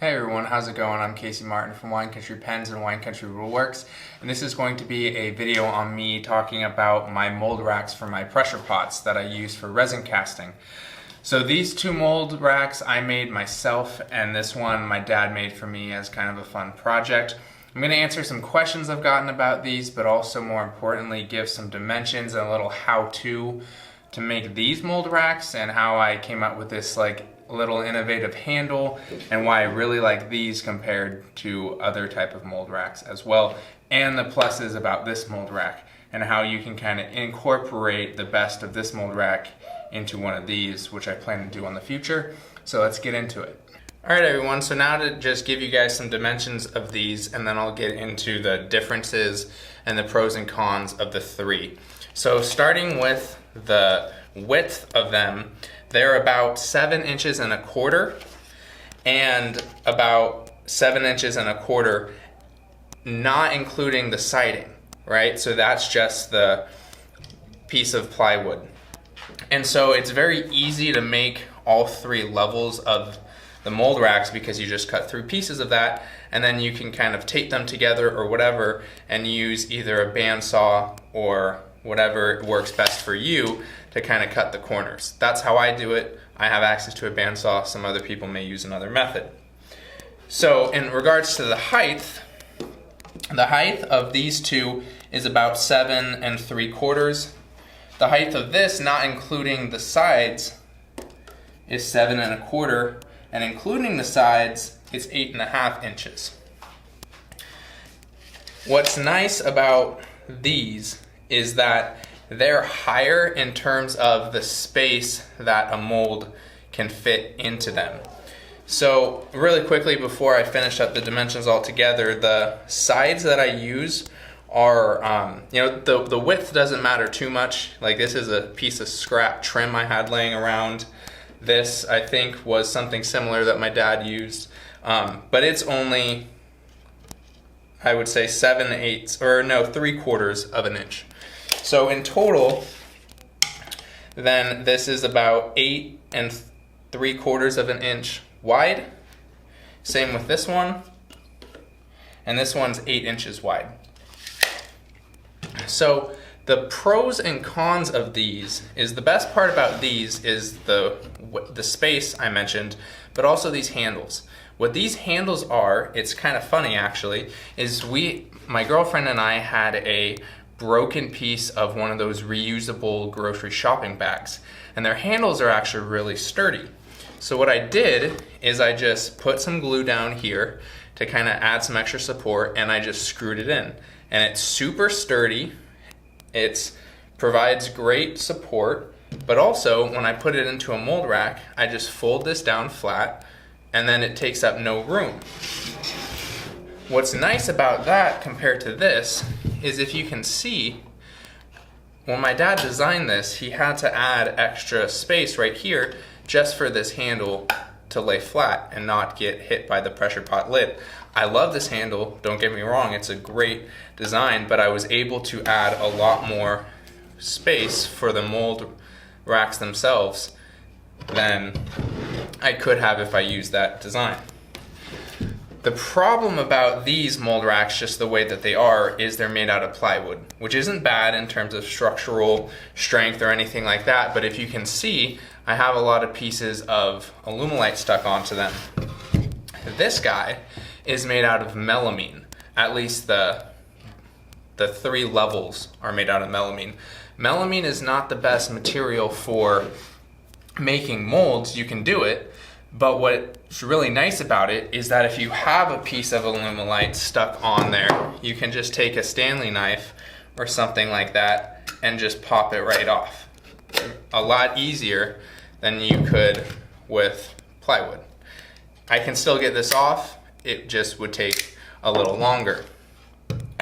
Hey everyone, how's it going? I'm Casey Martin from Wine Country Pens and Wine Country Ruleworks, and this is going to be a video on me talking about my mold racks for my pressure pots that I use for resin casting. So these two mold racks I made myself, and this one my dad made for me as kind of a fun project. I'm going to answer some questions I've gotten about these, but also more importantly give some dimensions and a little how-to to make these mold racks and how I came up with this little innovative handle and why I really like these compared to other type of mold racks as well, and the pluses about this mold rack and how you can kind of incorporate the best of this mold rack into one of these, which I plan to do in the future. So let's get into it. Alright everyone, so now to just give you guys some dimensions of these, and then I'll get into the differences and the pros and cons of the three. So starting with the width of them, they're about 7 inches and a quarter and about 7 inches and a quarter, not including the siding, right? So that's just the piece of plywood. And so it's very easy to make all three levels of the mold racks because you just cut through pieces of that and then you can kind of tape them together or whatever and use either a bandsaw or whatever works best for you to kind of cut the corners. That's how I do it. I have access to a bandsaw. Some other people may use another method. So in regards to the height of these two is about 7 3/4. The height of this, not including the sides, is 7 1/4, and including the sides, it's 8.5 inches. What's nice about these is that they're higher in terms of the space that a mold can fit into them. So really quickly before I finish up the dimensions altogether, the sides that I use are, the width doesn't matter too much. Like this is a piece of scrap trim I had laying around. This I think was something similar that my dad used, but it's only, I would say 3/4 of an inch. So in total, then this is about 8 3/4 of an inch wide. Same with this one, and this one's 8 inches wide. So the pros and cons of these is the best part about these is the space I mentioned, but also these handles. What these handles are, it's kind of funny actually, is my girlfriend and I had a broken piece of one of those reusable grocery shopping bags, and their handles are actually really sturdy. So what I did is I just put some glue down here to kind of add some extra support, and I just screwed it in, and it's super sturdy. It provides great support, but also when I put it into a mold rack, I just fold this down flat and then it takes up no room. What's nice about that compared to this is, if you can see, when my dad designed this, he had to add extra space right here just for this handle to lay flat and not get hit by the pressure pot lid. I love this handle, don't get me wrong, it's a great design, but I was able to add a lot more space for the mold racks themselves than I could have if I used that design. The problem about these mold racks, just the way that they are, is they're made out of plywood, which isn't bad in terms of structural strength or anything like that, but if you can see, I have a lot of pieces of aluminite stuck onto them. This guy is made out of melamine. At least the 3 levels are made out of melamine. Melamine is not the best material for making molds. You can do it, but what's really nice about it is that if you have a piece of aluminite stuck on there, you can just take a Stanley knife or something like that and just pop it right off. A lot easier than you could with plywood. I can still get this off, it just would take a little longer.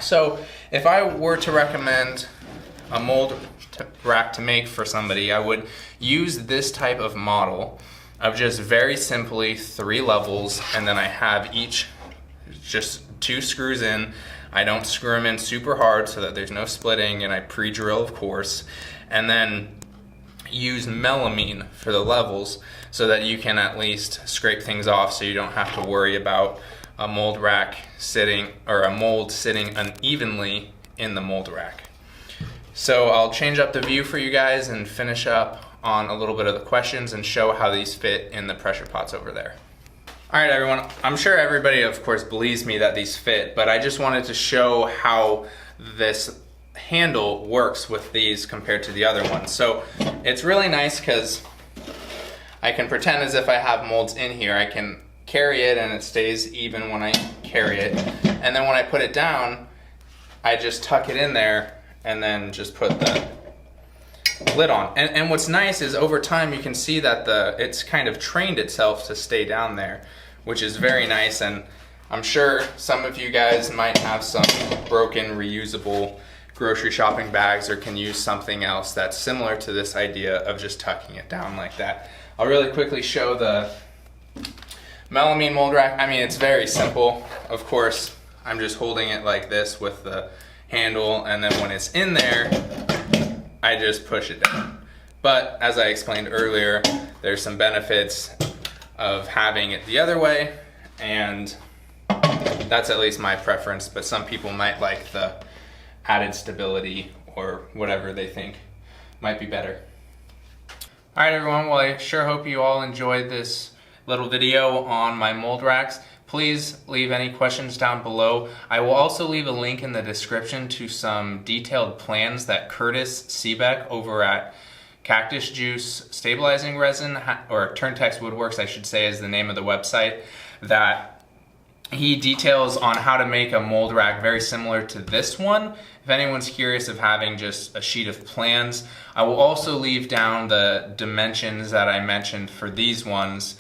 So if I were to recommend a mold rack to make for somebody, I would use this type of model of just very simply 3 levels, and then I have each just 2 screws in. I don't screw them in super hard so that there's no splitting, and I pre-drill of course, and then use melamine for the levels so that you can at least scrape things off so you don't have to worry about a mold rack sitting, or a mold sitting unevenly in the mold rack. So I'll change up the view for you guys and finish up on a little bit of the questions and show how these fit in the pressure pots over there. All right, everyone, I'm sure everybody, of course, believes me that these fit, but I just wanted to show how this handle works with these compared to the other ones. So it's really nice because I can pretend as if I have molds in here. I can carry it and it stays even when I carry it. And then when I put it down, I just tuck it in there and then just put the lid on. And what's nice is over time you can see that it's kind of trained itself to stay down there, which is very nice. And I'm sure some of you guys might have some broken reusable grocery shopping bags or can use something else that's similar to this idea of just tucking it down like that. I'll really quickly show the melamine mold rack. I mean, it's very simple. Of course, I'm just holding it like this with the handle, and then when it's in there, I just push it down. But as I explained earlier, there's some benefits of having it the other way, and that's at least my preference, but some people might like the added stability or whatever they think might be better. All right, everyone, well, I sure hope you all enjoyed this little video on my mold racks. Please leave any questions down below. I will also leave a link in the description to some detailed plans that Curtis Seebeck over at Cactus Juice Stabilizing Resin, or Turntex Woodworks, I should say, is the name of the website, that he details on how to make a mold rack very similar to this one. If anyone's curious of having just a sheet of plans, I will also leave down the dimensions that I mentioned for these ones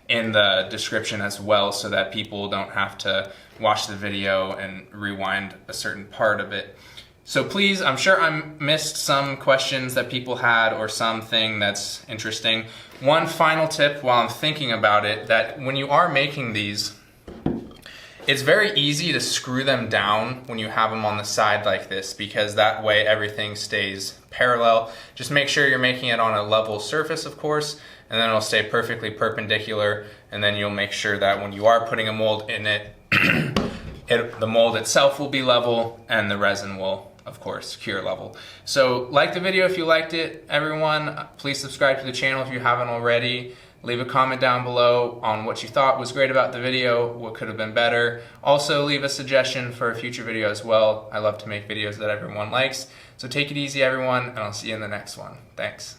in the description as well, so that people don't have to watch the video and rewind a certain part of it. So please, I'm sure I missed some questions that people had or something that's interesting. One final tip while I'm thinking about it, that when you are making these, it's very easy to screw them down when you have them on the side like this, because that way everything stays parallel. Just make sure you're making it on a level surface, of course, and then it'll stay perfectly perpendicular, and then you'll make sure that when you are putting a mold in it, the mold itself will be level and the resin will, of course, cure level. So like the video if you liked it, everyone. Please subscribe to the channel if you haven't already. Leave a comment down below on what you thought was great about the video, what could have been better. Also leave a suggestion for a future video as well. I love to make videos that everyone likes. So take it easy, everyone, and I'll see you in the next one. Thanks.